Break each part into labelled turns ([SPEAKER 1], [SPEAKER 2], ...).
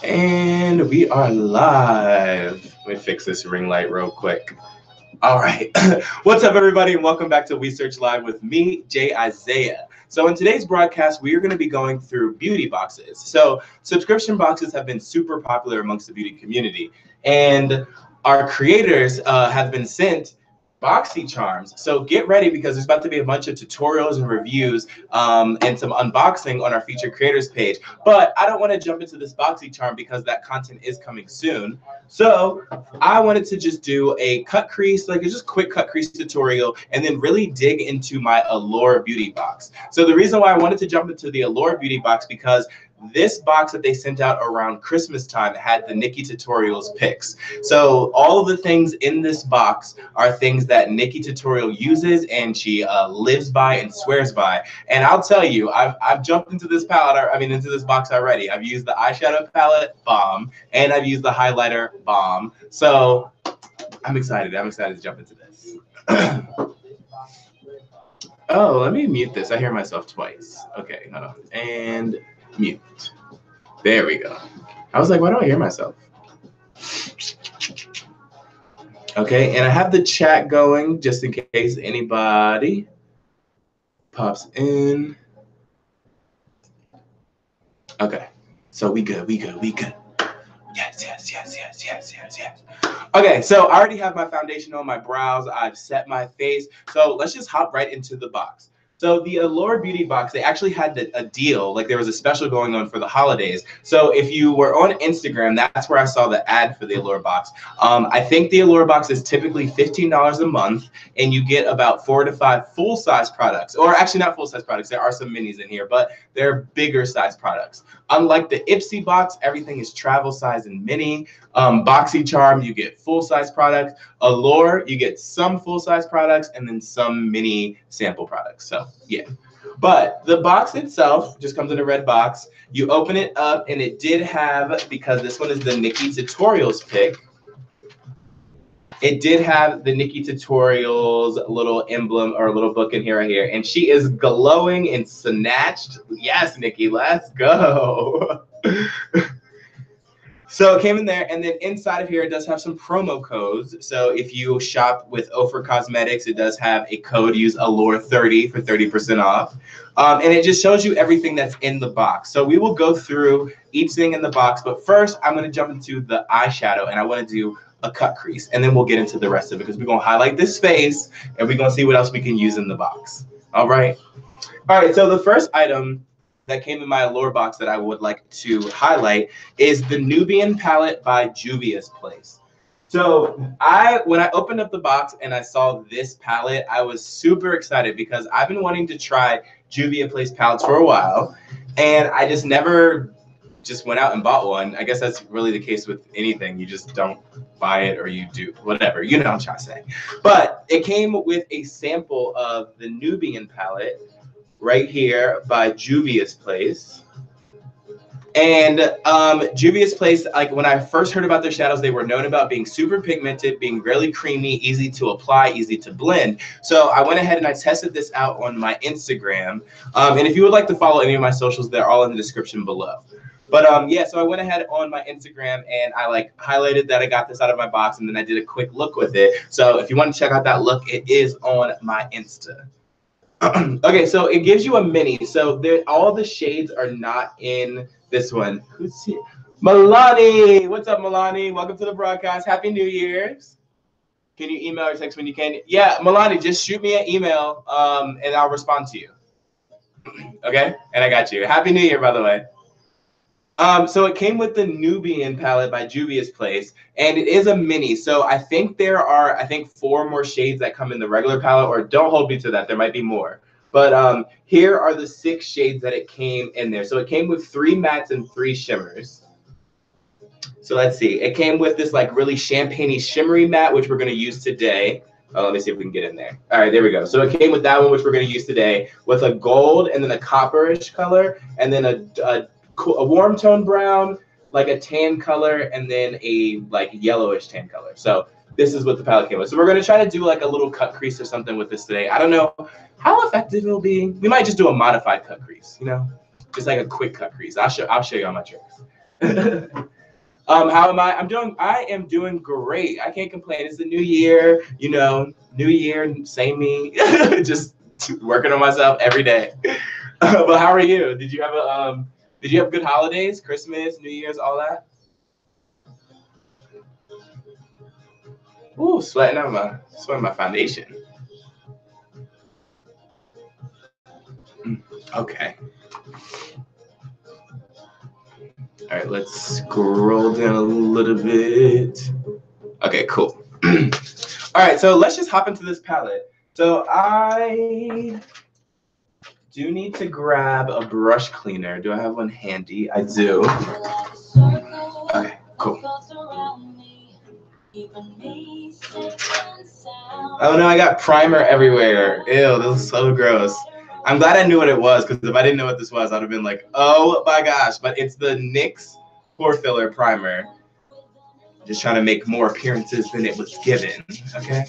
[SPEAKER 1] And we are live. Let me fix this ring light real quick. All right. What's up, everybody, and welcome back to Wheesearch Live with me, Jay Iziah. So in today's broadcast, we are going to be going through beauty boxes. So subscription boxes have been super popular amongst the beauty community, and our creators have been sent boxy charms. So get ready because there's about to be a bunch of tutorials and reviews and some unboxing on our featured creators page. But I don't want to jump into this boxy charm because that content is coming soon. So I wanted to just do a cut crease, like a just quick cut crease tutorial, and then really dig into my Allure beauty box. So the reason why I wanted to jump into the Allure beauty box because this box that they sent out around Christmas time had the Nikki tutorials picks. So all of the things in this box are things that Nikki tutorial uses and she lives by and swears by. And I'll tell you, I've jumped into this palette, into this box already. I've used the eyeshadow palette, bomb, and I've used the highlighter, bomb. So I'm excited. I'm excited to jump into this. Oh, let me mute this. I hear myself twice. Okay, hold on. And mute. There we go. I was like, why don't I hear myself? Okay, and I have the chat going just in case anybody pops in. Okay, so we good. Yes. Okay, so I already have my foundation on, my brows. I've set my face. So let's just hop right into the box. So the Allure Beauty box, they actually had a deal, like there was a special going on for the holidays. So if you were on Instagram, that's where I saw the ad for the Allure box. I think the Allure box is typically $15 a month, and you get about 4 to 5 full-size products. Or actually not full-size products, there are some minis in here, but they're bigger size products. Unlike the Ipsy box, everything is travel size and mini. BoxyCharm, you get full-size products. Allure, you get some full-size products and then some mini sample products. So yeah, but the box itself just comes in a red box. You open it up and it did have, because this one is the Nikki tutorials pick, it did have the Nikki tutorials little emblem or little book in here right here, and she is glowing and snatched. Yes, Nikki, let's go. So it came in there, and then inside of here, it does have some promo codes. So if you shop with Ophir Cosmetics, it does have a code, use Allure30 for 30% off. And it just shows you everything that's in the box. So we will go through each thing in the box, but first I'm gonna jump into the eyeshadow, and I wanna do a cut crease, and then we'll get into the rest of it because we're gonna highlight this face, and we're gonna see what else we can use in the box. All right, so the first item that came in my Allure box that I would like to highlight is the Nubian palette by Juvia's Place. So when I opened up the box and I saw this palette, I was super excited because I've been wanting to try Juvia Place palettes for a while, and I just never just went out and bought one. I guess that's really the case with anything. You just don't buy it, or you do, whatever. You know what I'm trying to say. But it came with a sample of the Nubian palette right here by Juvia's Place. And Juvia's Place, like when I first heard about their shadows, they were known about being super pigmented, being really creamy, easy to apply, easy to blend. So I went ahead and I tested this out on my Instagram. And if you would like to follow any of my socials, they're all in the description below. But yeah, so I went ahead on my Instagram and I like highlighted that I got this out of my box, and then I did a quick look with it. So if you want to check out that look, it is on my Insta. Okay, so it gives you a mini. So all the shades are not in this one. Who's here? Milani! What's up, Milani? Welcome to the broadcast. Happy New Year's. Can you email or text when you can? Yeah, Milani, just shoot me an email and I'll respond to you. Okay? And I got you. Happy New Year, by the way. So it came with the Nubian palette by Juvia's Place, and it is a mini. So I think there are, 4 more shades that come in the regular palette, or don't hold me to that. There might be more. But here are the 6 shades that it came in there. So it came with 3 mattes and 3 shimmers. So let's see. It came with this like really champagne-y shimmery matte, which we're going to use today. Let me see if we can get in there. All right, there we go. So it came with that one, which we're going to use today, with a gold and then a copperish color, and then a warm tone brown, like a tan color, and then a like yellowish tan color. So this is what the palette came with. So we're going to try to do like a little cut crease or something with this today. I don't know how effective it'll be. We might just do a modified cut crease, you know, just like a quick cut crease. I'll show you all my tricks. How am I? I am doing great. I can't complain. It's the new year, you know, new year, same me. Just working on myself every day. But how are you? Did you have good holidays, Christmas, New Year's, all that? Ooh, sweating my foundation. Okay. All right, let's scroll down a little bit. Okay, cool. All right, so let's just hop into this palette. So I do need to grab a brush cleaner. Do I have one handy? I do. Okay, cool. Oh no, I got primer everywhere. Ew, this is so gross. I'm glad I knew what it was, because if I didn't know what this was, I'd have been like, oh my gosh. But it's the NYX pore filler primer. Just trying to make more appearances than it was given. Okay.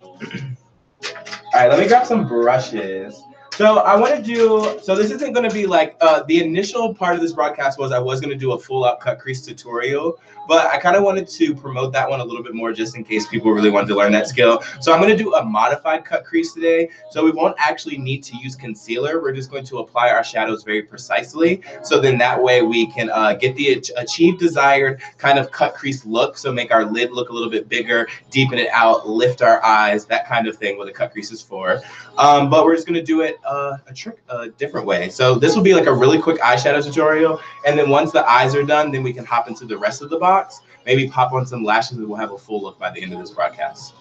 [SPEAKER 1] All right, let me grab some brushes. So I want to do, so this isn't going to be like, the initial part of this broadcast was I was going to do a full out cut crease tutorial, but I kind of wanted to promote that one a little bit more just in case people really wanted to learn that skill. So I'm going to do a modified cut crease today. So we won't actually need to use concealer. We're just going to apply our shadows very precisely. So then that way we can get the achieve desired kind of cut crease look. So make our lid look a little bit bigger, deepen it out, lift our eyes, that kind of thing, what a cut crease is for. But we're just going to do it a different way. So this will be like a really quick eyeshadow tutorial, and then once the eyes are done, then we can hop into the rest of the box, maybe pop on some lashes, and we'll have a full look by the end of this broadcast.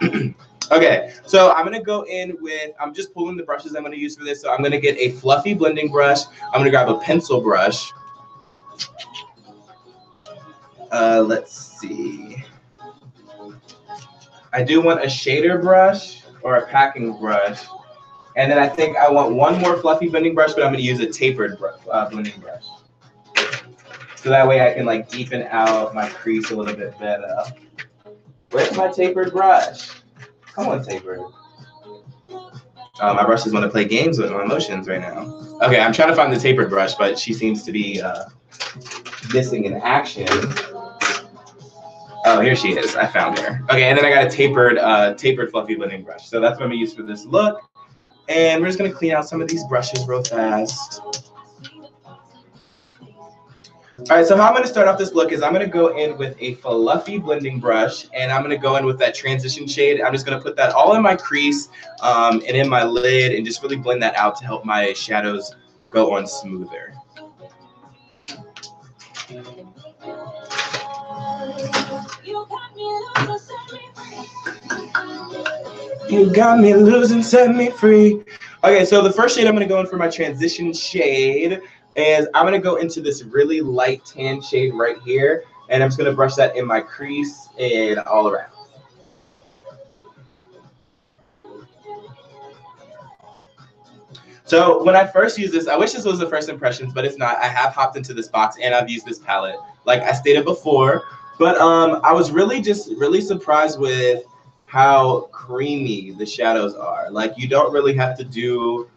[SPEAKER 1] Okay, so I'm gonna go in with, I'm just pulling the brushes I'm gonna use for this. So I'm gonna get a fluffy blending brush. I'm gonna grab a pencil brush. Let's see. I do want a shader brush or a packing brush. And then I think I want one more fluffy blending brush, but I'm going to use a tapered blending brush. So that way I can like deepen out my crease a little bit better. Where's my tapered brush? Come on, tapered. My brush doesn't want to play games with my emotions right now. Okay, I'm trying to find the tapered brush, but she seems to be missing in action. Oh, here she is. I found her. Okay, and then I got a tapered fluffy blending brush. So that's what I'm going to use for this look. And we're just going to clean out some of these brushes real fast. All right, so how I'm going to start off this look is I'm going to go in with a fluffy blending brush, and I'm going to go in with that transition shade. I'm just going to put that all in my crease and in my lid and just really blend that out to help my shadows go on smoother. You got me losing, set me free. Okay, so the first shade I'm going to go in for my transition shade is I'm going to go into this really light tan shade right here, and I'm just going to brush that in my crease and all around. So when I first used this, I wish this was the first impressions, but it's not. I have hopped into this box and I've used this palette, like I stated before. But I was really surprised with how creamy the shadows are. Like you don't really have to do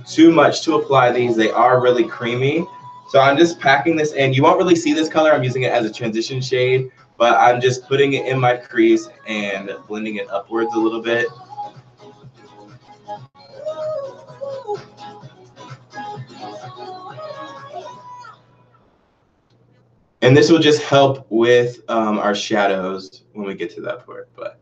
[SPEAKER 1] too much to apply these. They are really creamy. So I'm just packing this in. You won't really see this color. I'm using it as a transition shade, but I'm just putting it in my crease and blending it upwards a little bit. And this will just help with our shadows when we get to that part. But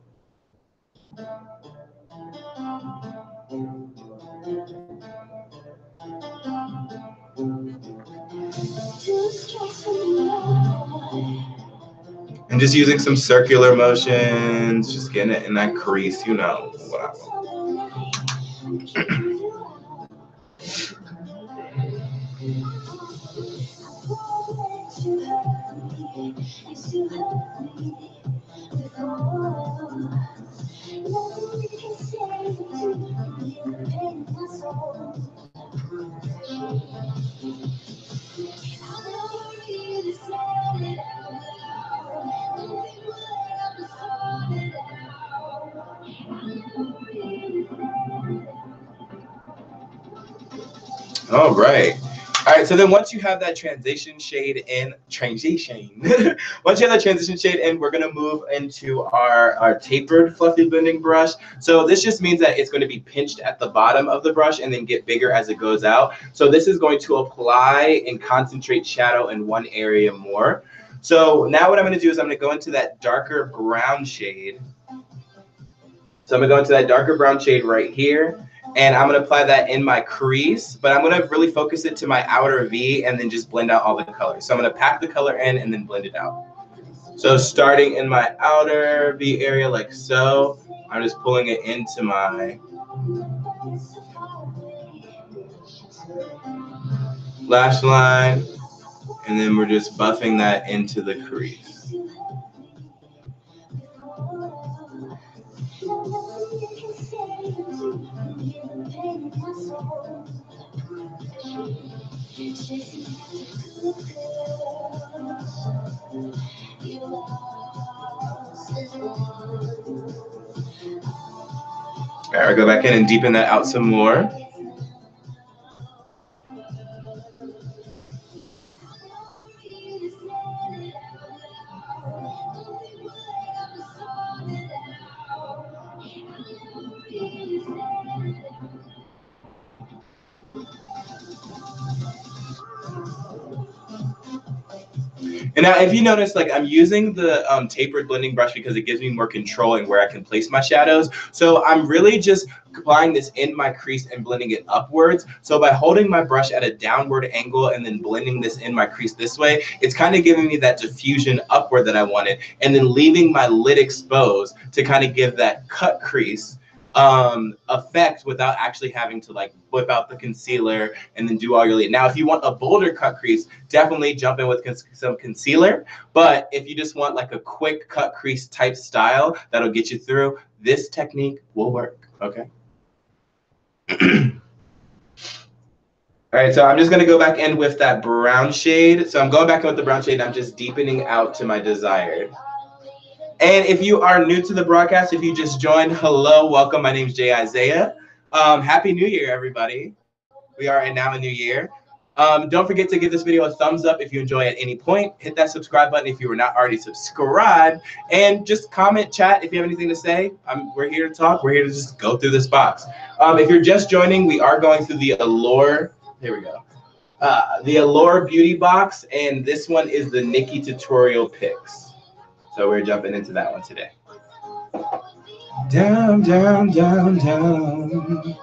[SPEAKER 1] and just using some circular motions, just getting it in that crease, you know what I want. All right. right, so then once you have that transition shade in, once you have that transition shade in, we're gonna move into our tapered fluffy blending brush. So this just means that it's gonna be pinched at the bottom of the brush and then get bigger as it goes out. So this is going to apply and concentrate shadow in one area more. So now what I'm gonna do is I'm gonna go into that darker brown shade. So I'm gonna go into that darker brown shade right here. And I'm gonna apply that in my crease, but I'm gonna really focus it to my outer V and then just blend out all the colors. So I'm gonna pack the color in and then blend it out. So starting in my outer V area like so, I'm just pulling it into my lash line, and then we're just buffing that into the crease. All right, I'll go back in and deepen that out some more. And now if you notice, like I'm using the tapered blending brush because it gives me more control in where I can place my shadows. So I'm really just applying this in my crease and blending it upwards. So by holding my brush at a downward angle and then blending this in my crease this way, it's kind of giving me that diffusion upward that I wanted, and then leaving my lid exposed to kind of give that cut crease effect without actually having to like whip out the concealer and then do all your lid. Now, if you want a bolder cut crease, definitely jump in with some concealer. But if you just want like a quick cut crease type style that'll get you through, this technique will work, okay? All right, so I'm just gonna go back in with that brown shade. So I'm going back in with the brown shade and I'm just deepening out to my desired. And if you are new to the broadcast, if you just joined, hello, welcome. My name is Jay Iziah. Happy New Year, everybody. We are now a new year. Don't forget to give this video a thumbs up if you enjoy at any point. Hit that subscribe button if you were not already subscribed. And just comment, chat if you have anything to say. We're here to talk. We're here to just go through this box. If you're just joining, we are going through the Allure. Here we go. The Allure Beauty box. And this one is the Nikki tutorial picks. So we're jumping into that one today. Down, down, down, down.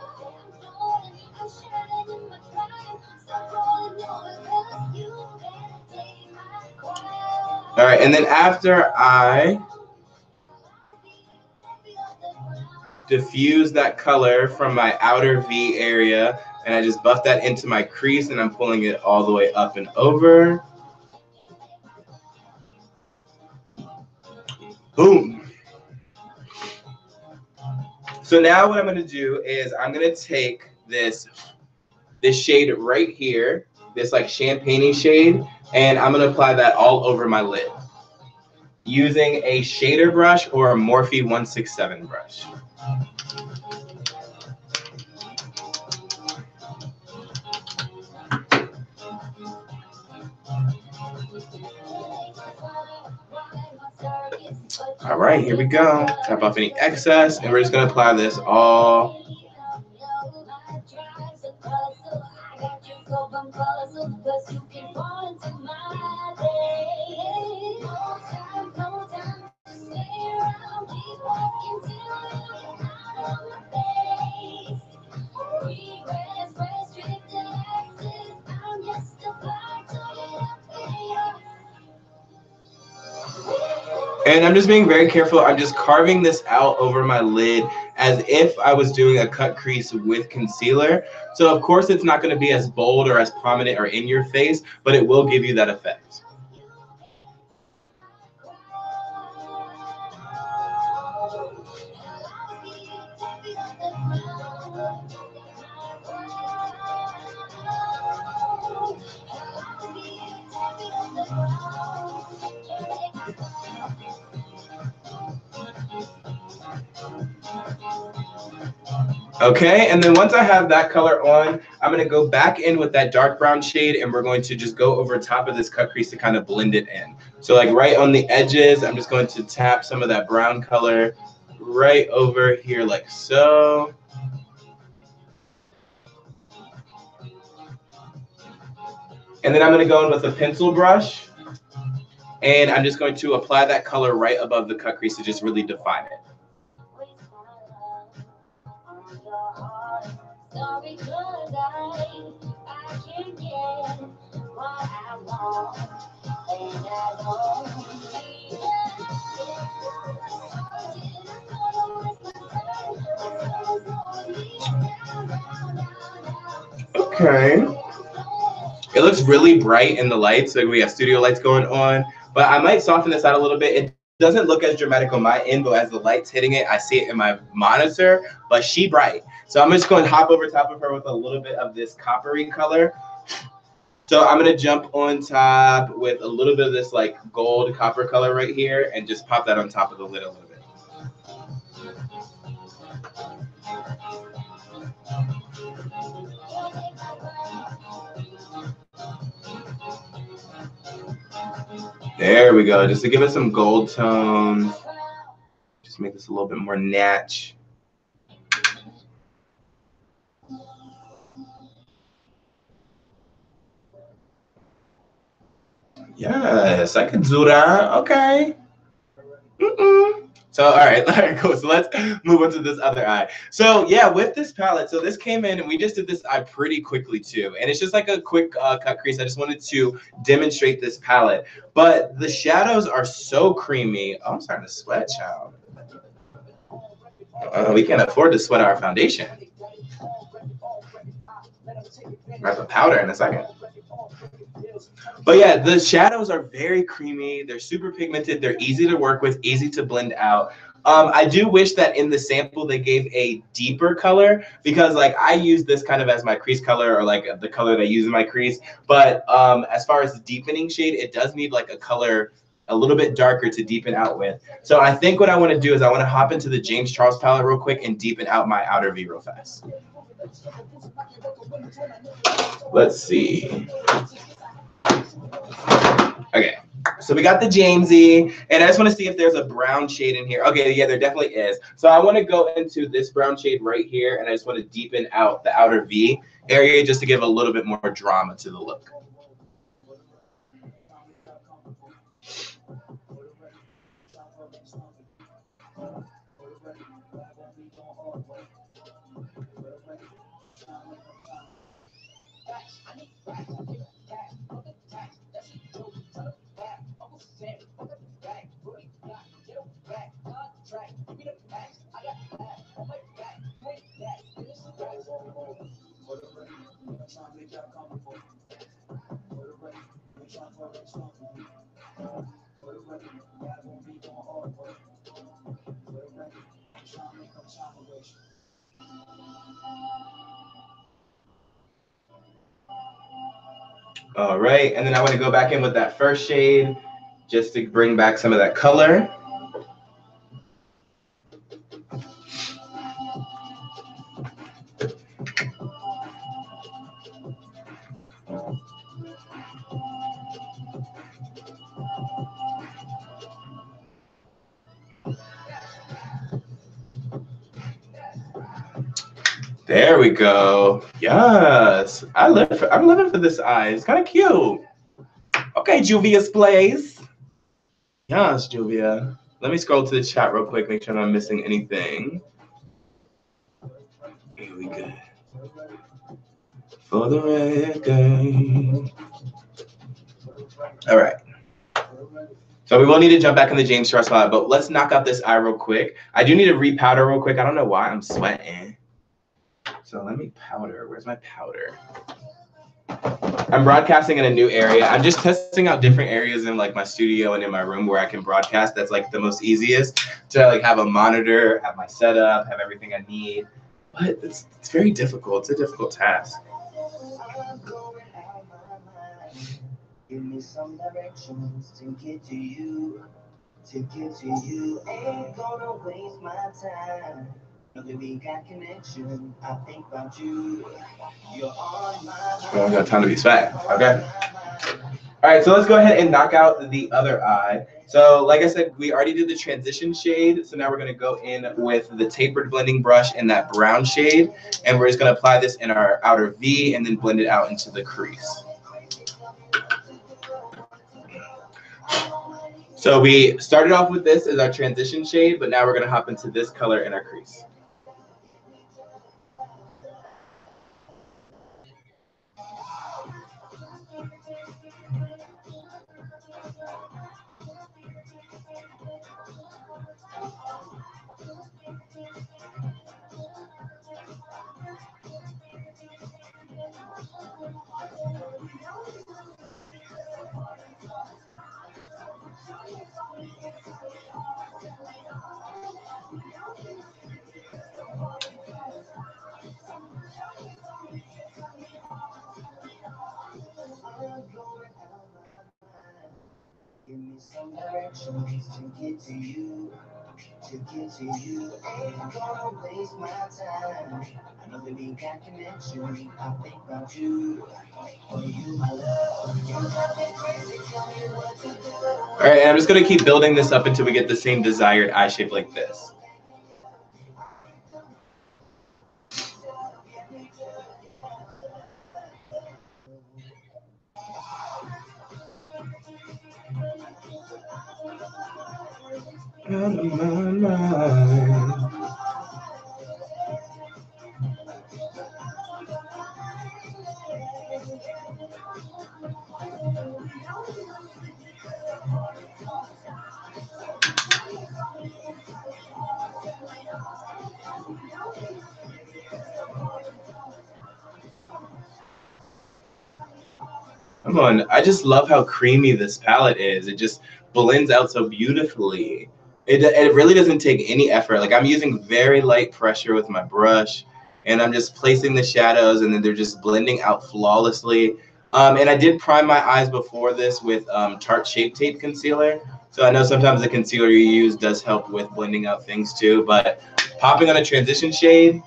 [SPEAKER 1] All right, and then after I diffuse that color from my outer V area, and I just buff that into my crease, and I'm pulling it all the way up and over. Boom. So now what I'm going to do is I'm going to take this shade right here, this like champagne-y shade, and I'm going to apply that all over my lid using a shader brush or a Morphe 167 brush. All right, here we go. Tap off any excess, and we're just gonna apply this all. And I'm just being very careful. I'm just carving this out over my lid as if I was doing a cut crease with concealer. So of course it's not going to be as bold or as prominent or in your face, but it will give you that effect. Okay, and then once I have that color on, I'm gonna go back in with that dark brown shade and we're going to just go over top of this cut crease to kind of blend it in. So like right on the edges, I'm just going to tap some of that brown color right over here like so. And then I'm gonna go in with a pencil brush and I'm just going to apply that color right above the cut crease to just really define it. Okay. It looks really bright in the lights, like we have studio lights going on, but I might soften this out a little bit. It doesn't look as dramatic on my end, but as the light's hitting it, I see it in my monitor, but she bright. So I'm just going to hop over top of her with a little bit of this coppery color. So I'm gonna jump on top with a little bit of this like gold copper color right here and just pop that on top of the lid a little bit. There we go, just to give it some gold tones. Just make this a little bit more natch. Yes, I can do that. Okay. So, all right, cool. So let's move on to this other eye. So yeah, with this palette, so this came in and we just did this eye pretty quickly too. And it's just like a quick cut crease. I just wanted to demonstrate this palette. But the shadows are so creamy. Oh, I'm starting to sweat, child. We can't afford to sweat our foundation. Wrap a powder in a second. But yeah, the shadows are very creamy. They're super pigmented. They're easy to work with, easy to blend out. I do wish that in the sample they gave a deeper color because like I use this kind of as my crease color or like the color that I use in my crease. But as far as the deepening shade, it does need like a color a little bit darker to deepen out with. So I think what I want to do is I want to hop into the James Charles palette real quick and deepen out my outer V real fast. Let's see. Okay, so we got the Jamesy, and I just want to see if there's a brown shade in here. Okay, yeah, there definitely is. So I want to go into this brown shade right here, and I just want to deepen out the outer V area just to give a little bit more drama to the look. All right, and then I want to go back in with that first shade just to bring back some of that color. There we go. Yes, I'm living for this eye. It's kind of cute. Okay, Juvia's Place. Yes, Juvia. Let me scroll to the chat real quick, make sure I'm not missing anything. Here we go. For the record. All right. So we will need to jump back in the James Charles palette, but let's knock out this eye real quick. I do need to repowder real quick. I don't know why I'm sweating. So let me powder. Where's my powder? I'm broadcasting in a new area. I'm just testing out different areas in like my studio and in my room where I can broadcast. That's like the most easiest to like have a monitor, have my setup, have everything I need. But it's very difficult. It's a difficult task. Give me some directions to get to you. To get to you. Ain't gonna waste my time. Oh, I got time to be swag. Okay. All right, so let's go ahead and knock out the other eye. So like I said, we already did the transition shade. So now we're going to go in with the tapered blending brush in that brown shade. And we're just going to apply this in our outer V and then blend it out into the crease. So we started off with this as our transition shade, but now we're going to hop into this color in our crease. All right, and I'm just going to keep building this up until we get the same desired eye shape like this. Come on, I just love how creamy this palette is. It just blends out so beautifully. It really doesn't take any effort. Like I'm using very light pressure with my brush, and I'm just placing the shadows, and then they're just blending out flawlessly. And I did prime my eyes before this with Tarte Shape Tape concealer. So I know sometimes the concealer you use does help with blending out things too, but popping on a transition shade,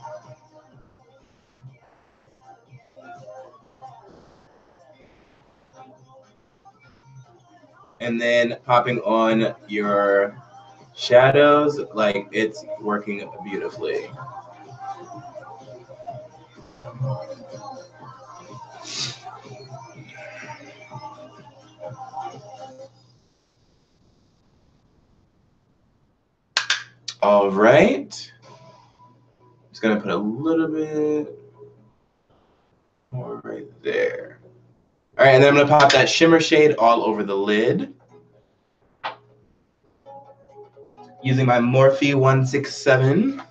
[SPEAKER 1] and then popping on your shadows, like it's working beautifully. All right. Just gonna put a little bit more right there. All right, and then I'm gonna pop that shimmer shade all over the lid using my Morphe 167.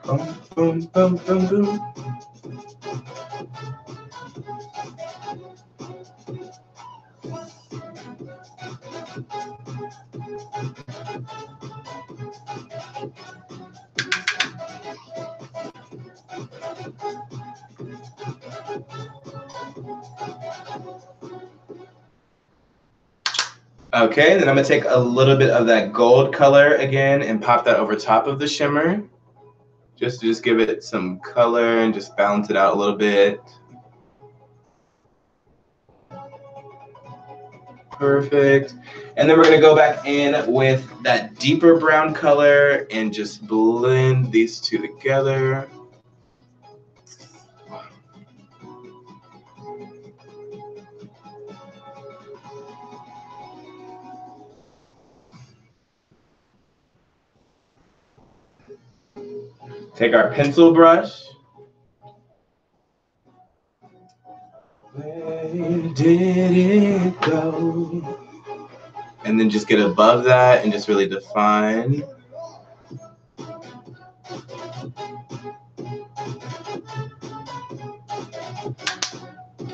[SPEAKER 1] Boom, boom, boom, boom, boom. Okay, then I'm gonna take a little bit of that gold color again and pop that over top of the shimmer, just to give it some color and just balance it out a little bit. Perfect. And then we're gonna go back in with that deeper brown color and just blend these two together. Take our pencil brush. did it go? And then just get above that and just really define.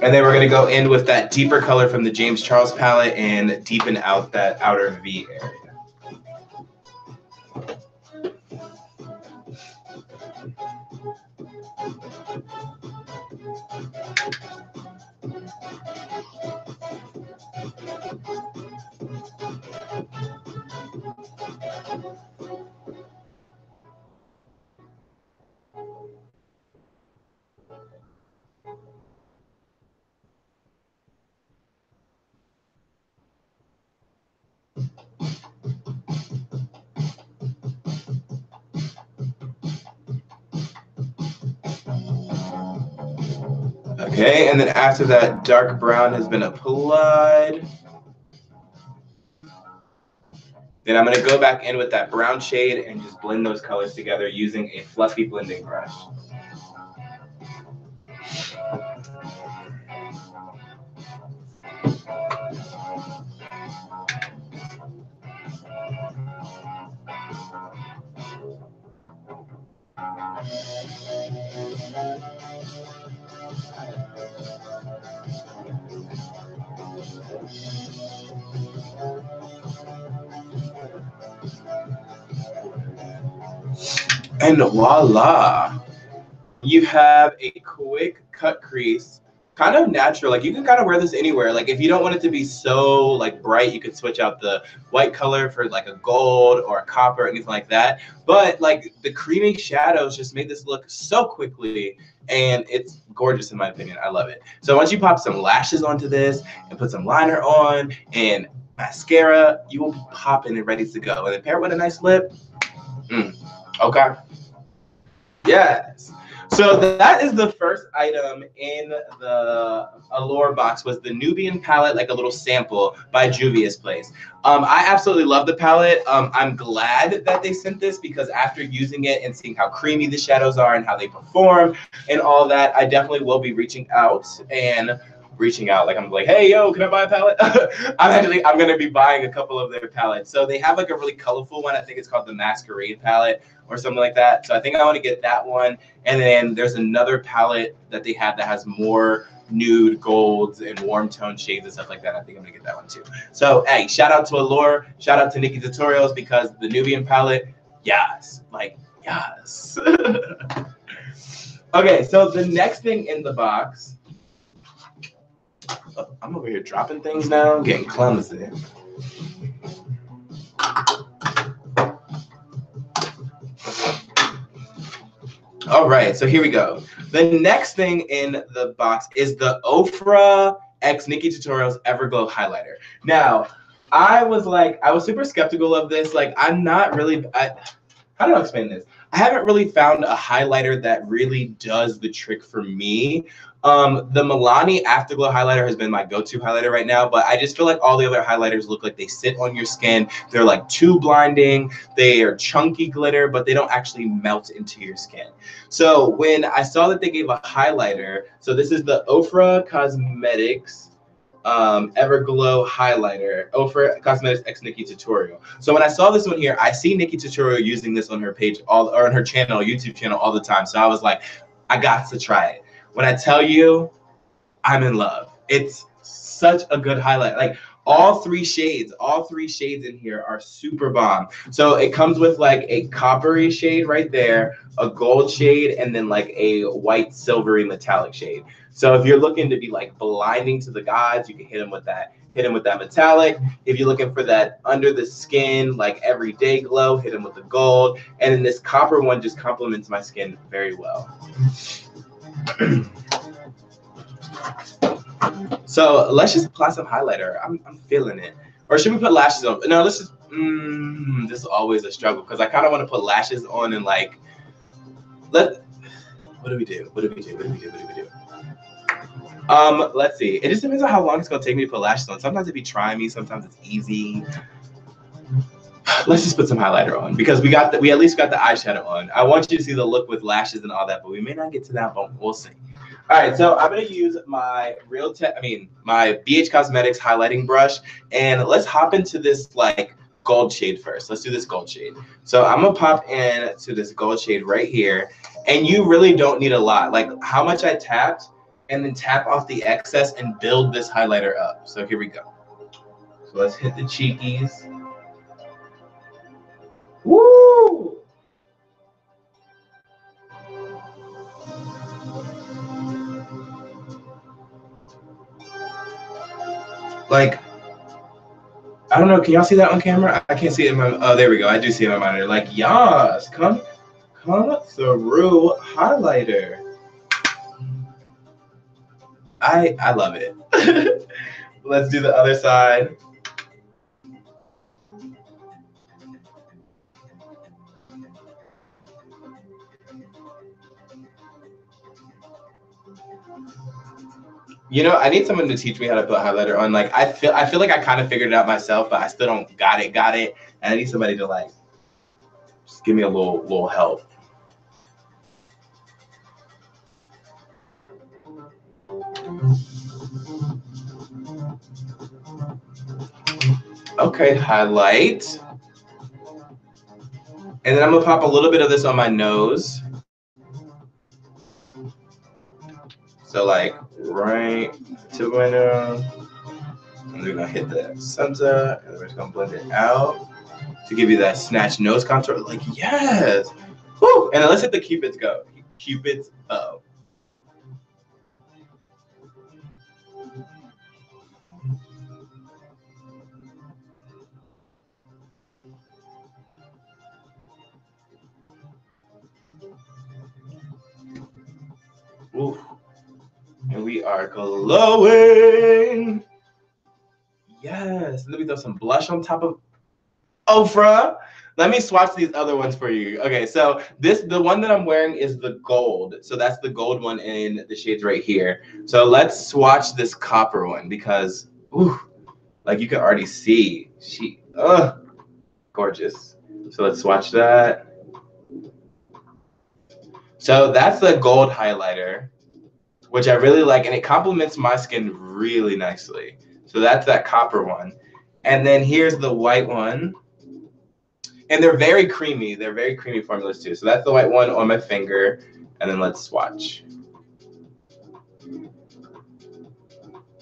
[SPEAKER 1] And then we're gonna go in with that deeper color from the James Charles palette and deepen out that outer V area. Okay, and then after that dark brown has been applied, then I'm going to go back in with that brown shade and just blend those colors together using a fluffy blending brush. And voila, you have a quick cut crease, kind of natural. Like you can kind of wear this anywhere. Like if you don't want it to be so like bright, you could switch out the white color for like a gold or a copper or anything like that. But like the creamy shadows just made this look so quickly, and it's gorgeous in my opinion. I love it. So once you pop some lashes onto this and put some liner on and mascara, you will be popping and ready to go. And then pair it with a nice lip. Okay. Yes. So that is the first item in the Allure box, was the Nubian palette, like a little sample by Juvia's Place. I absolutely love the palette. I'm glad that they sent this, because after using it and seeing how creamy the shadows are and how they perform and all that, I definitely will be reaching out like I'm like, hey, yo, can I buy a palette? I'm going to be buying a couple of their palettes. So they have like a really colorful one. I think it's called the Masquerade palette or something like that. So I think I want to get that one. And then there's another palette that they have that has more nude golds and warm tone shades and stuff like that. I think I'm gonna get that one too. So hey, shout out to Allure, shout out to Nikki Tutorials, because the Nubian palette, yes, like yes. Okay, so the next thing in the box, oh, I'm over here dropping things now, getting clumsy. All right, so here we go. The next thing in the box is the Ofra X Nikki Tutorials Everglow Highlighter. Now, I was super skeptical of this. Like, I'm not really, how do I explain this? I haven't really found a highlighter that really does the trick for me. The Milani Afterglow highlighter has been my go-to highlighter right now, but I just feel like all the other highlighters look like they sit on your skin. They're like too blinding. They are chunky glitter, but they don't actually melt into your skin. So when I saw that they gave a highlighter, so this is the Ofra Cosmetics Everglow highlighter, Ofra Cosmetics X Nikki Tutorial. So when I saw this one here, I see Nikki Tutorial using this on her page, or on her channel, YouTube channel, all the time. So I was like, I got to try it. When I tell you, I'm in love. It's such a good highlight. Like all three shades in here are super bomb. So it comes with like a coppery shade right there, a gold shade, and then like a white silvery metallic shade. So if you're looking to be like blinding to the gods, you can hit them with that. Hit them with that metallic. If you're looking for that under the skin, like everyday glow, hit them with the gold. And then this copper one just complements my skin very well. So let's just apply some highlighter. I'm feeling it. Or should we put lashes on? No, let's just, this is always a struggle, because I kind of want to put lashes on and like, what do we do? Let's see. It just depends on how long it's gonna take me to put lashes on. Sometimes it be trying me, sometimes it's easy. Let's just put some highlighter on, because we at least got the eyeshadow on. I want you to see the look with lashes and all that, but we may not get to that, but we'll see. All right, so I'm gonna use my my BH Cosmetics highlighting brush, and let's hop into this like gold shade first. Let's do this gold shade. So I'm gonna pop in to this gold shade right here, and you really don't need a lot. Like how much I tapped, and then tap off the excess and build this highlighter up. So here we go. So let's hit the cheekies. Woo! Like, I don't know. Can y'all see that on camera? I can't see it in my. Oh, there we go. I do see it in my monitor. Like, yas, come through highlighter. I love it. Let's do the other side. You know, I need someone to teach me how to put highlighter on. Like, I feel like I kind of figured it out myself, but I still don't got it. And I need somebody to like just give me a little help. Okay, highlight. And then I'm gonna pop a little bit of this on my nose. So like right to my nose. And we're gonna hit the center, and we're just gonna blend it out to give you that snatch nose contour. Like, yes. Woo! And then let's hit the Cupid's go. Cupid's bow. Ooh. And we are glowing. Yes. Let me throw some blush on top of Ofra. Let me swatch these other ones for you. Okay, so the one that I'm wearing is the gold. So that's the gold one in the shades right here. So let's swatch this copper one because, ooh, like you can already see, gorgeous. So let's swatch that. So that's the gold highlighter, which I really like, and it complements my skin really nicely. So that's that copper one. And then here's the white one. And they're very creamy. They're very creamy formulas too. So that's the white one on my finger. And then let's swatch.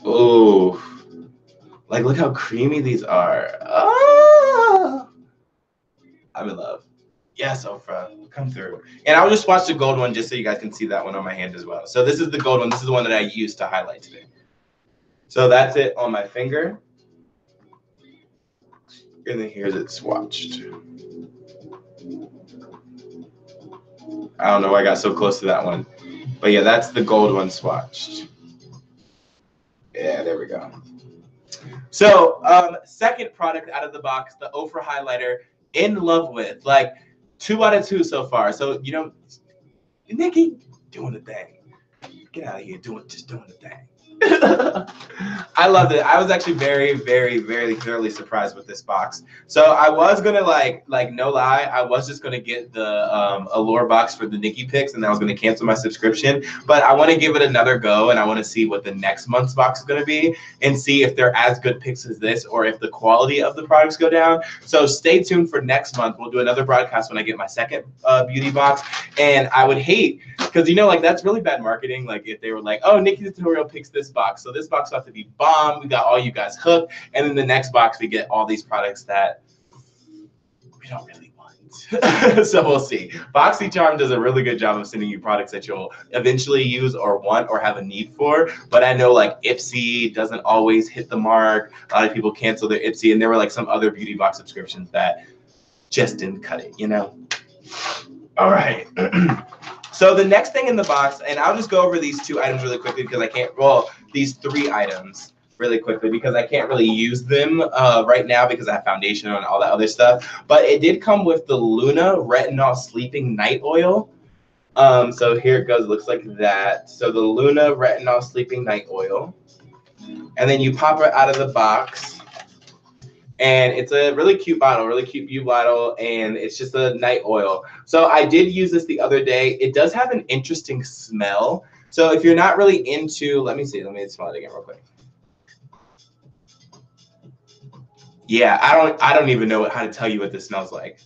[SPEAKER 1] Ooh. Like, look how creamy these are. Oh, I'm in love. Yes, Ofra, come through. And I'll just swatch the gold one just so you guys can see that one on my hand as well. So this is the gold one. This is the one that I used to highlight today. So that's it on my finger. And then here's it swatched. I don't know why I got so close to that one. But yeah, that's the gold one swatched. Yeah, there we go. So second product out of the box, the Ofra highlighter, in love with. Like 2 out of 2 so far. So, you know, Nikki, doing the thing. Get out of here, just doing the thing. I loved it. I was actually very, very, very thoroughly surprised with this box. So I was gonna like no lie, I was just gonna get the Allure box for the Nikki picks, and then I was gonna cancel my subscription. But I want to give it another go, and I want to see what the next month's box is gonna be, and see if they're as good picks as this, or if the quality of the products go down. So stay tuned for next month. We'll do another broadcast when I get my second beauty box, and I would hate, because you know, like that's really bad marketing. Like if they were like, oh, Nikki Tutorial picks this box, so this box will have to be bomb. We got all you guys hooked, and then the next box we get all these products that we don't really want. So we'll see. BoxyCharm does a really good job of sending you products that you'll eventually use or want or have a need for. But I know like Ipsy doesn't always hit the mark. A lot of people cancel their Ipsy, and there were like some other beauty box subscriptions that just didn't cut it, you know? All right. So the next thing in the box, and I'll just go over these 2 items really quickly because I can't, well, these 3 items really quickly because I can't really use them right now because I have foundation and all that other stuff. But it did come with the Luna Retinol Sleeping Night Oil. So here it goes, looks like that. So the Luna Retinol Sleeping Night Oil. And then you pop it out of the box. And it's a really cute bottle, really cute beauty bottle, and it's just a night oil. So I did use this the other day. It does have an interesting smell. So if you're not really into, let me smell it again real quick. Yeah, I don't even know how to tell you what this smells like.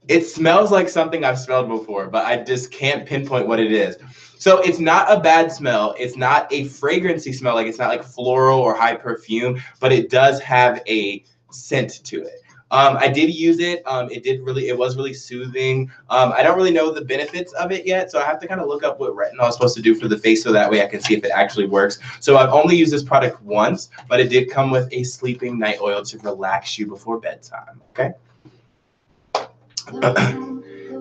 [SPEAKER 1] It smells like something I've smelled before, but I just can't pinpoint what it is. So it's not a bad smell. It's not a fragrancy smell. Like it's not like floral or high perfume, but it does have a scent to it. I did use it. It was really soothing. I don't really know the benefits of it yet, so I have to kind of look up what retinol is supposed to do for the face so that way I can see if it actually works. So I've only used this product once, but it did come with a sleeping night oil to relax you before bedtime, okay?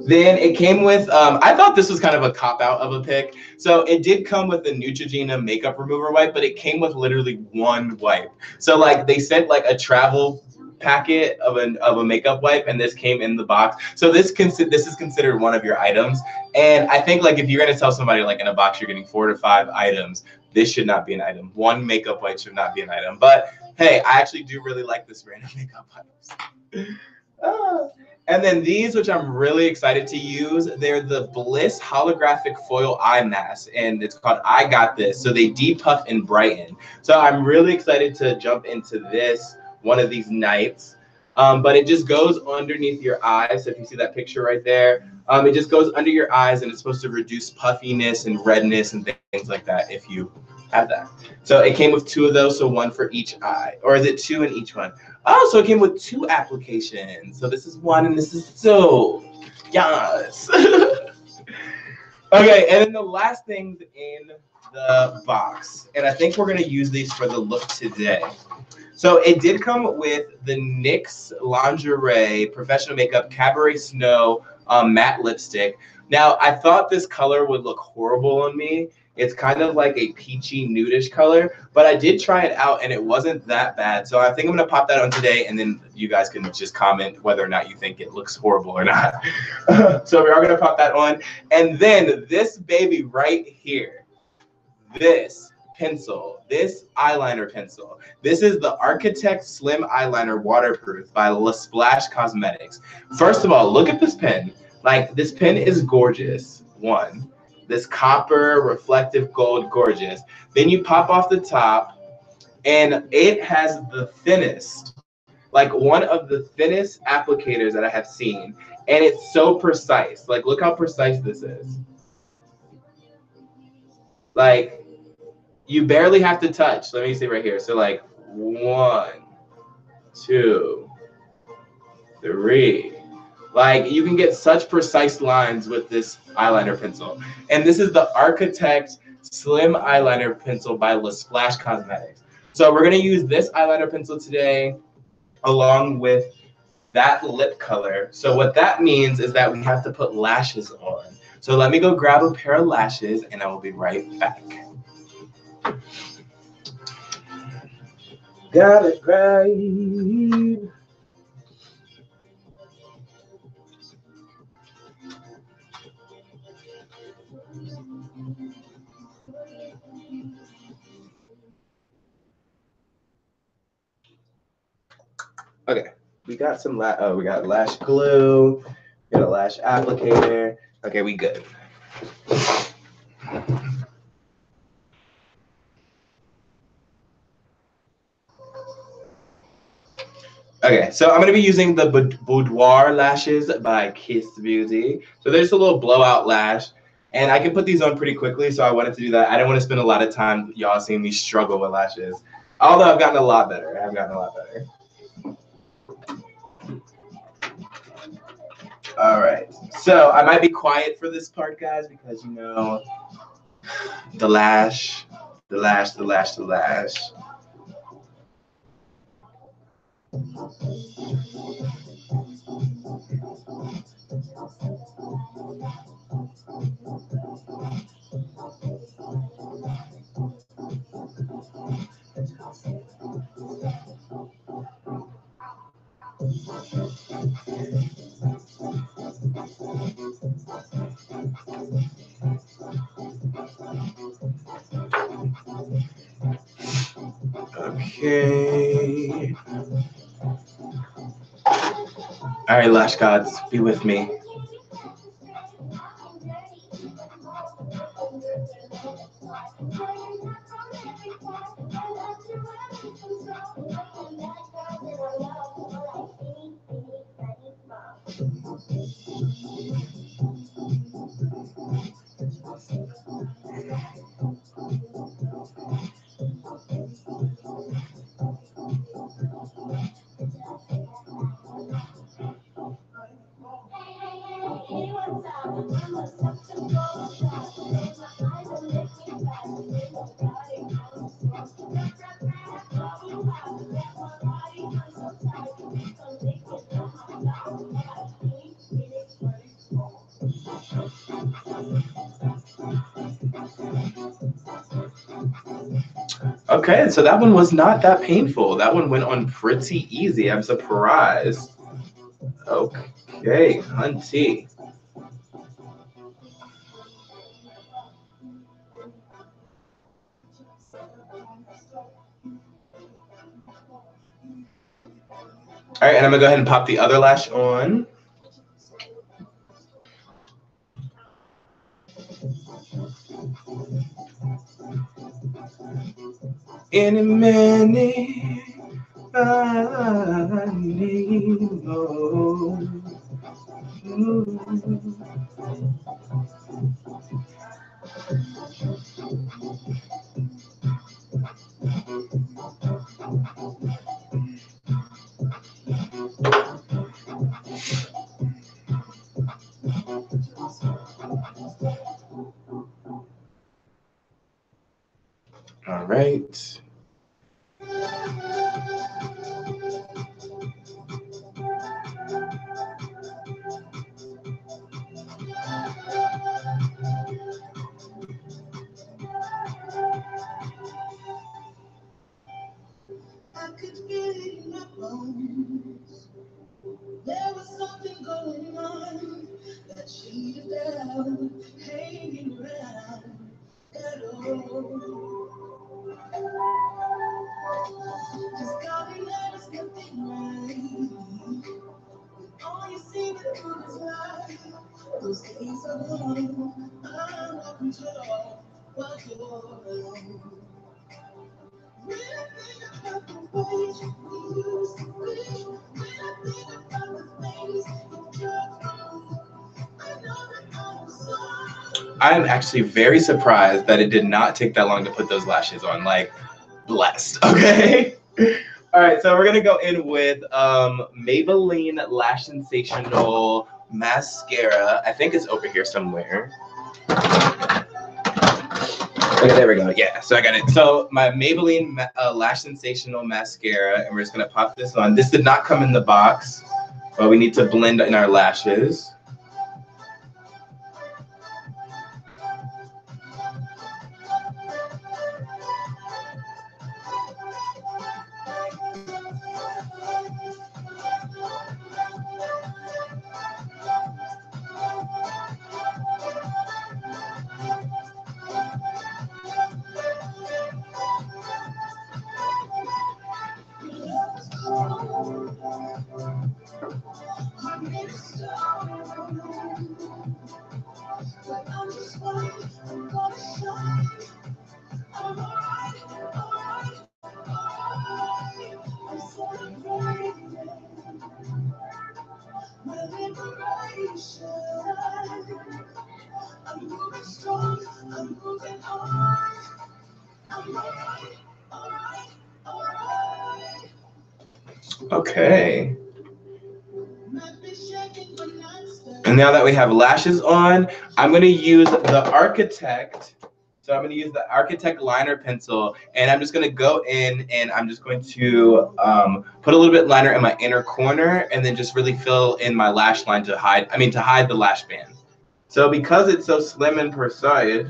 [SPEAKER 1] Then it came with, I thought this was kind of a cop-out of a pick. So it did come with the Neutrogena makeup remover wipe, but it came with literally one wipe. So like they sent like a travel packet of a makeup wipe, and this came in the box. So this is considered one of your items. And I think like if you're gonna tell somebody like in a box you're getting 4 to 5 items, this should not be an item. One makeup wipe should not be an item. But hey, I actually do really like this brand of makeup wipes. And then these, which I'm really excited to use, they're the Bliss Holographic Foil Eye Mask, and it's called I Got This. So they depuff and brighten. So I'm really excited to jump into this one of these nights. But it just goes underneath your eyes. So if you see that picture right there, it just goes under your eyes, and it's supposed to reduce puffiness and redness and things like that if you have that. So it came with 2 of those, so 1 for each eye. Or is it 2 in each one? Oh, so it came with 2 applications. So this is 1 and this is 2. Yes. Okay, and then the last things in the box, and I think we're gonna use these for the look today. So it did come with the NYX Lingerie Professional Makeup Cabaret Snow matte lipstick. Now, I thought this color would look horrible on me. It's kind of like a peachy nudish color, but I did try it out and it wasn't that bad. So I think I'm gonna pop that on today, and then you guys can just comment whether or not you think it looks horrible or not. So we are gonna pop that on. And then this baby right here, this pencil, this eyeliner pencil. This is the Architect Slim Eyeliner Waterproof by La Splash Cosmetics. First of all, look at this pen. Like, this pen is gorgeous, one. This copper reflective gold, gorgeous. Then you pop off the top, and it has the thinnest, like one of the thinnest applicators that I have seen. And it's so precise. Like, look how precise this is. Like, you barely have to touch. Let me see right here. So like 1, 2, 3. Like, you can get such precise lines with this eyeliner pencil. And this is the Architect Slim Eyeliner Pencil by La Splash Cosmetics. So we're gonna use this eyeliner pencil today along with that lip color. So what that means is that we have to put lashes on. So let me go grab a pair of lashes and I will be right back. Got it right. Okay, we got some we got lash glue, we got a lash applicator. Okay, we good. Okay, so I'm going to be using the Boudoir lashes by Kiss Beauty. So there's a little blowout lash, and I can put these on pretty quickly, so I wanted to do that. I didn't want to spend a lot of time y'all seeing me struggle with lashes. Although I've gotten a lot better. I've gotten a lot better. All right, so I might be quiet for this part, guys, because, you know, the lash. Okay. All right, lash gods, be with me. Okay, so that one was not that painful. That one went on pretty easy. I'm surprised. Okay, hunty. All right, and I'm gonna go ahead and pop the other lash on. In a minute, I need more. All right.
[SPEAKER 2] I could feel it in my bones. There was something going on that she down, hanging around at all. Just coming out is nothing right. All you see the good is life. Those days are gone. I'm not control what you're on. When I think about the ways we used to be, when I think about the things you just do, I know that I'm sorry.
[SPEAKER 1] I'm actually very surprised that it did not take that long to put those lashes on. Like, blessed. Okay. All right, so we're gonna go in with Maybelline Lash Sensational Mascara. I think it's over here somewhere. Okay, there we go. Yeah, so I got it. So my Maybelline Lash Sensational Mascara, and we're just gonna pop this on. This did not come in the box, but we need to blend in our lashes.
[SPEAKER 2] I'm moving strong, I'm moving on. I'm alright, alright, alright.
[SPEAKER 1] Okay. And now that we have lashes on, I'm gonna use the Architect. So I'm gonna use the Architect liner pencil, and I'm just gonna go in and I'm just going to put a little bit liner in my inner corner, and then just really fill in my lash line to hide the lash band. So because it's so slim and precise,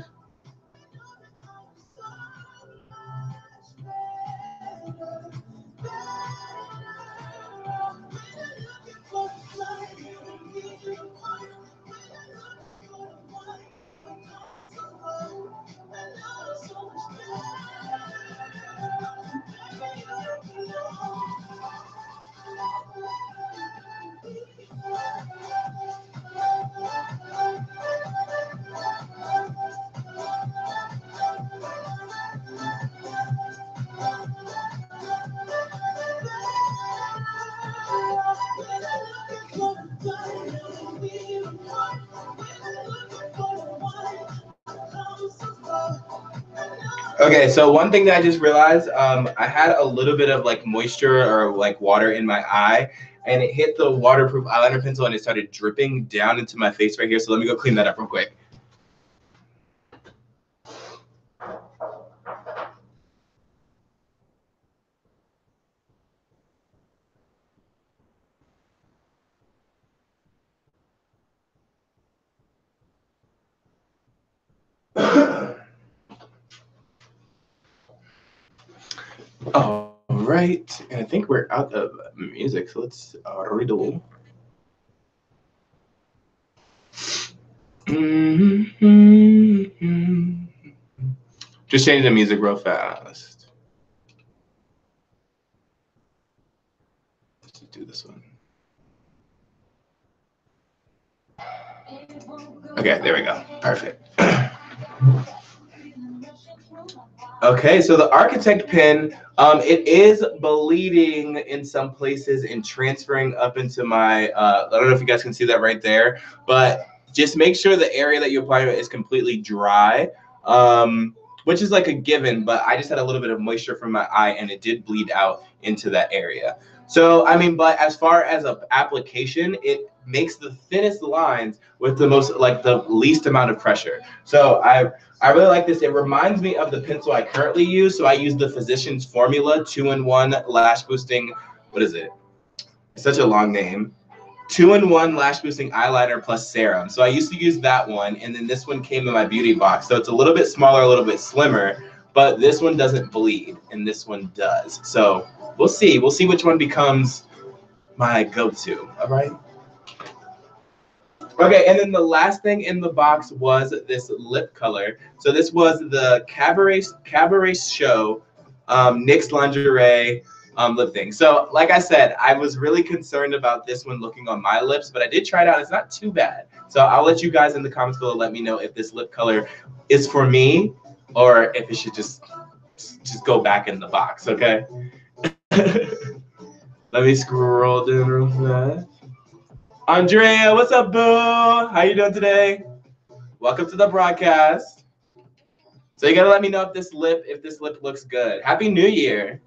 [SPEAKER 1] okay, so one thing that I just realized, I had a little bit of like moisture or like water in my eye, and it hit the waterproof eyeliner pencil and it started dripping down into my face right here. So let me go clean that up real quick. All right, and I think we're out of music, so let's riddle. Just change the music real fast. Let's do this one. Okay, there we go. Perfect. Okay, so the Architect pen, it is bleeding in some places and transferring up into my, I don't know if you guys can see that right there, but just make sure the area that you apply it is completely dry, which is like a given, but I just had a little bit of moisture from my eye and it did bleed out into that area. So, I mean, but as far as an application, it makes the thinnest lines with the most, like the least amount of pressure. So I really like this. It reminds me of the pencil I currently use. So I use the Physicians Formula 2-in-1 Lash Boosting. What is it? It's such a long name. 2-in-1 Lash Boosting Eyeliner plus Serum. So I used to use that one, and then this one came in my beauty box. So it's a little bit smaller, a little bit slimmer, but this one doesn't bleed, and this one does. So we'll see. We'll see which one becomes my go-to. All right. Okay, and then the last thing in the box was this lip color. So this was the Cabaret Show NYX Lingerie lip thing. So like I said, I was really concerned about this one looking on my lips, but I did try it out. It's not too bad. So I'll let you guys in the comments below let me know if this lip color is for me or if it should just go back in the box, okay? Let me scroll down real fast. Andrea, what's up, boo? How you doing today? Welcome to the broadcast. So you gotta let me know if this lip looks good. Happy New Year.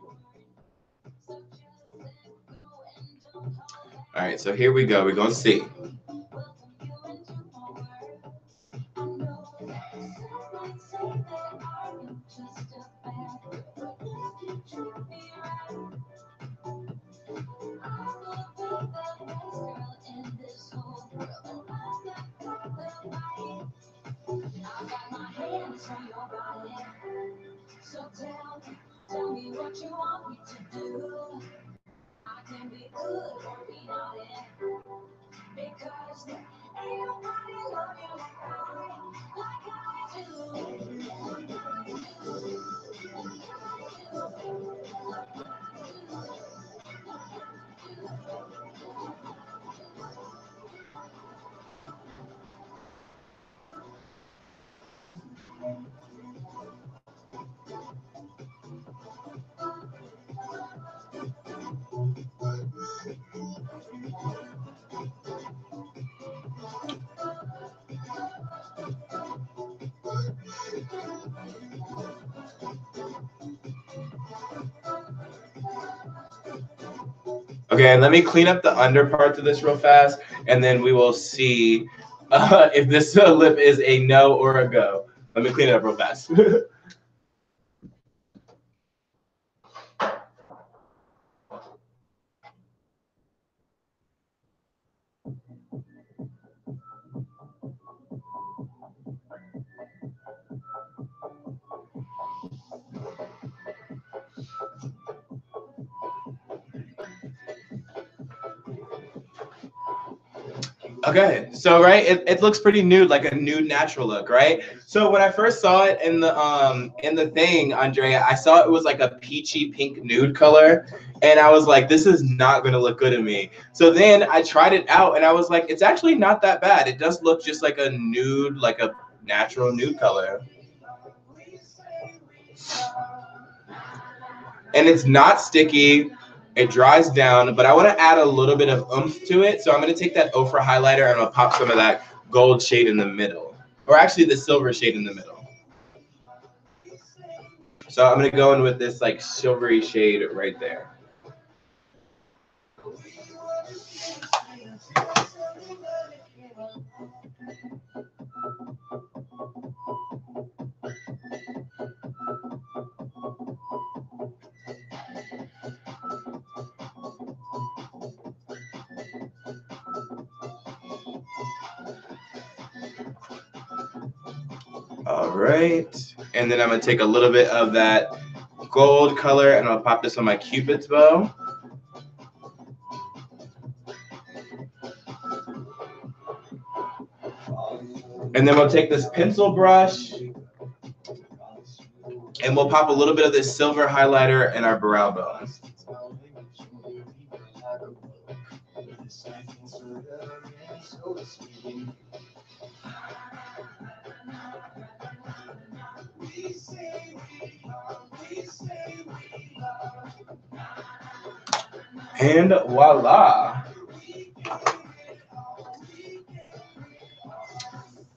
[SPEAKER 1] All right, so here we go. We're gonna see. So tell me what you want me to do. I can be good or be naughty, because ain't nobody love you like I do. Okay, let me clean up the under parts of this real fast, and then we will see if this lip is a no or a go. Let me clean it up real fast. Okay, so right, it looks pretty nude, like a nude natural look, right? So when I first saw it in the thing, Andrea, I saw it was like a peachy pink nude color, and I was like, this is not gonna look good on me. So then I tried it out, and I was like, it's actually not that bad. It does look just like a nude, like a natural nude color. And it's not sticky. It dries down, but I want to add a little bit of oomph to it. So I'm going to take that Ofra highlighter and I'm going to pop some of that gold shade in the middle, or actually the silver shade in the middle. So I'm going to go in with this like silvery shade right there. All right. And then I'm going to take a little bit of that gold color and I'll pop this on my Cupid's bow. And then we'll take this pencil brush and we'll pop a little bit of this silver highlighter in our brow bone. And voila.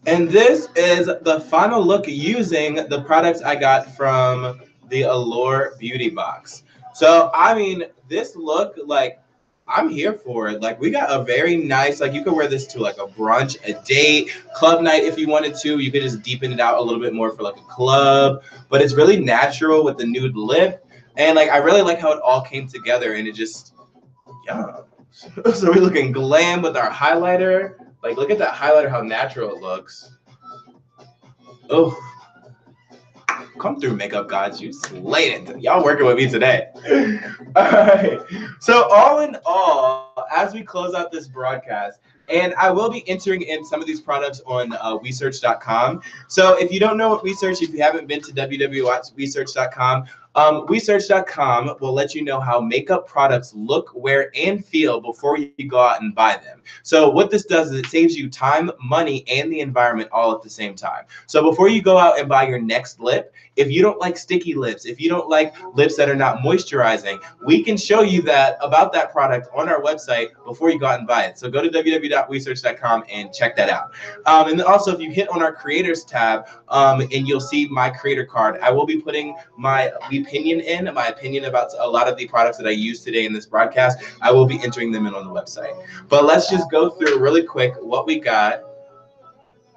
[SPEAKER 1] And this is the final look using the products I got from the Allure beauty box. So, I mean, this look, like, I'm here for it. Like, we got a very nice, like, you could wear this to like a brunch, a date, club night if you wanted to. You could just deepen it out a little bit more for like a club. But it's really natural with the nude lip. And like, I really like how it all came together and it just, yeah. So we're looking glam with our highlighter. Like, look at that highlighter, how natural it looks. Oh, come through, makeup gods. You slayed it. Y'all working with me today. All right. So all in all, as we close out this broadcast, and I will be entering in some of these products on Wheesearch.com. So if you don't know what Wheesearch, if you haven't been to www.wheesearch.com, Wheesearch.com will let you know how makeup products look, wear, and feel before you go out and buy them. So what this does is it saves you time, money, and the environment all at the same time. So before you go out and buy your next lip, if you don't like sticky lips, if you don't like lips that are not moisturizing, we can show you that about that product on our website before you go out and buy it. So go to www.wheesearch.com and check that out. And then also, if you hit on our creators tab, and you'll see my creator card, I will be putting my opinion about a lot of the products that I used today in this broadcast. I will be entering them in on the website. But let's just go through really quick what we got.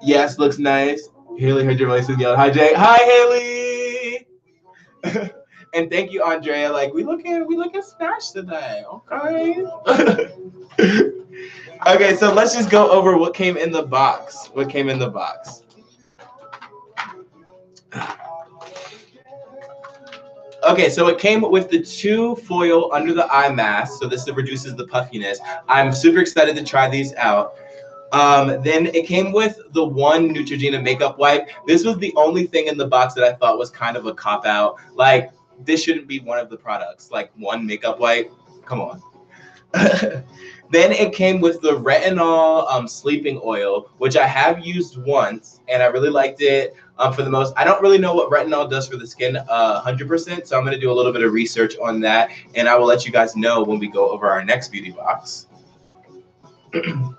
[SPEAKER 1] Yes, looks nice. Haley heard your voice and yelled, "Hi, Jay." Hi, Haley. And thank you, Andrea. Like, we looking snatched today. Okay. Okay, so let's just go over what came in the box. Okay, so it came with the 2 foil under the eye masks, so this reduces the puffiness. I'm super excited to try these out. Then it came with the 1 Neutrogena makeup wipe. This was the only thing in the box that I thought was kind of a cop-out. Like, this shouldn't be one of the products. Like, 1 makeup wipe, come on. Then it came with the retinol sleeping oil, which I have used once, and I really liked it. For the most, I don't really know what retinol does for the skin 100%, so I'm going to do a little bit of research on that, and I will let you guys know when we go over our next beauty box. Then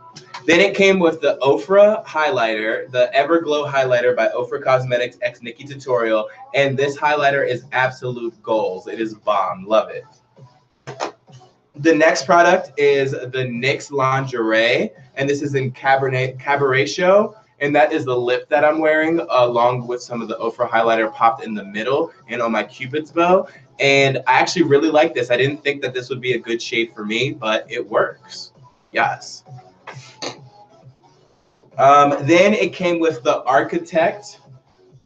[SPEAKER 1] it came with the Ofra highlighter, the Everglow highlighter by Ofra Cosmetics x Nikki tutorial, and this highlighter is absolute goals. It is bomb. Love it. The next product is the NYX Lingerie, and this is in Cabaret Show, and that is the lip that I'm wearing, along with some of the Ofra highlighter popped in the middle and on my Cupid's bow. And I actually really like this. I didn't think that this would be a good shade for me, but it works. Yes. Then it came with the Architect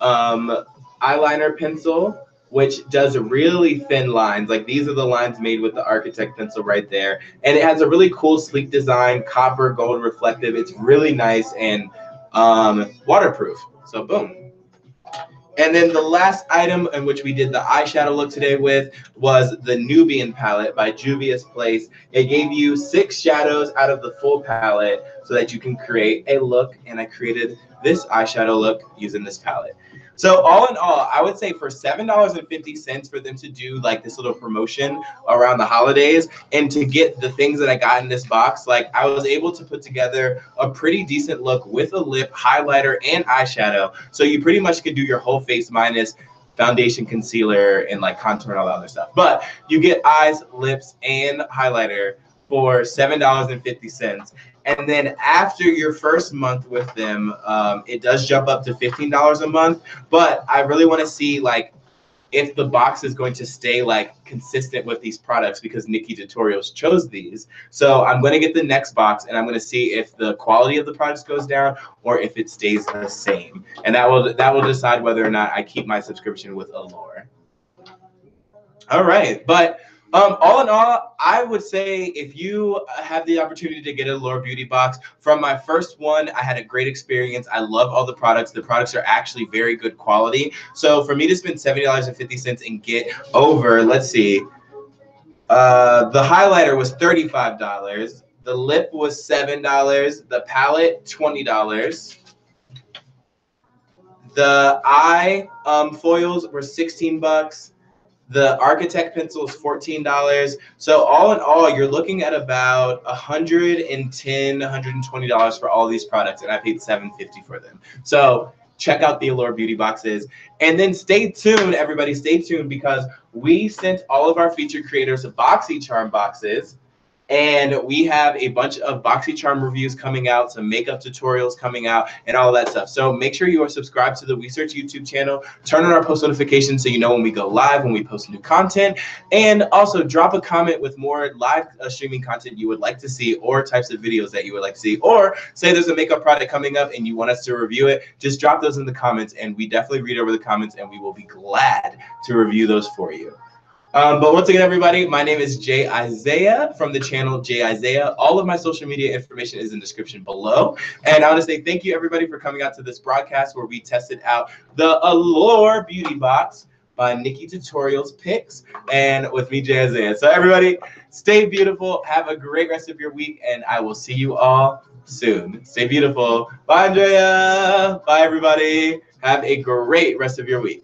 [SPEAKER 1] eyeliner pencil, which does really thin lines. Like, these are the lines made with the Architect pencil right there. And it has a really cool, sleek design, copper, gold reflective. It's really nice and waterproof. So, boom. And then the last item in which we did the eyeshadow look today with was the Nubian palette by Juvia's Place. It gave you 6 shadows out of the full palette so that you can create a look, and I created this eyeshadow look using this palette. So all in all, I would say for $7.50 for them to do like this little promotion around the holidays and to get the things that I got in this box, like I was able to put together a pretty decent look with a lip, highlighter, and eyeshadow. So you pretty much could do your whole face minus foundation, concealer, and like contour and all that other stuff. But you get eyes, lips, and highlighter for $7.50. And then after your first month with them, it does jump up to $15 a month. But I really want to see like if the box is going to stay like consistent with these products because Nikki Tutorials chose these. So I'm going to get the next box and I'm going to see if the quality of the products goes down or if it stays the same. And that will decide whether or not I keep my subscription with Allure. All right, but all in all, I would say if you have the opportunity to get a Allure Beauty box, from my first one, I had a great experience. I love all the products. The products are actually very good quality. So for me to spend $70.50 and get over, let's see, the highlighter was $35. The lip was $7. The palette, $20. The eye foils were 16 bucks. The Architect pencil is $14. So all in all, you're looking at about $110, $120 for all these products, and I paid $7.50 for them. So check out the Allure Beauty boxes. And then stay tuned, everybody, stay tuned, because we sent all of our featured creators BoxyCharm boxes. And we have a bunch of BoxyCharm reviews coming out, some makeup tutorials coming out, and all that stuff. So make sure you are subscribed to the Wheesearch YouTube channel. Turn on our post notifications so you know when we go live, when we post new content. And also drop a comment with more live streaming content you would like to see, or types of videos that you would like to see. Or say there's a makeup product coming up and you want us to review it. Just drop those in the comments, and we definitely read over the comments, and we will be glad to review those for you. But once again, everybody, my name is Jay Iziah from the channel Jay Iziah. All of my social media information is in the description below. And I want to say thank you, everybody, for coming out to this broadcast where we tested out the Allure Beauty Box by Nikki Tutorials Picks, and with me, Jay Iziah. So everybody, stay beautiful. Have a great rest of your week, and I will see you all soon. Stay beautiful. Bye, Andrea. Bye, everybody. Have a great rest of your week.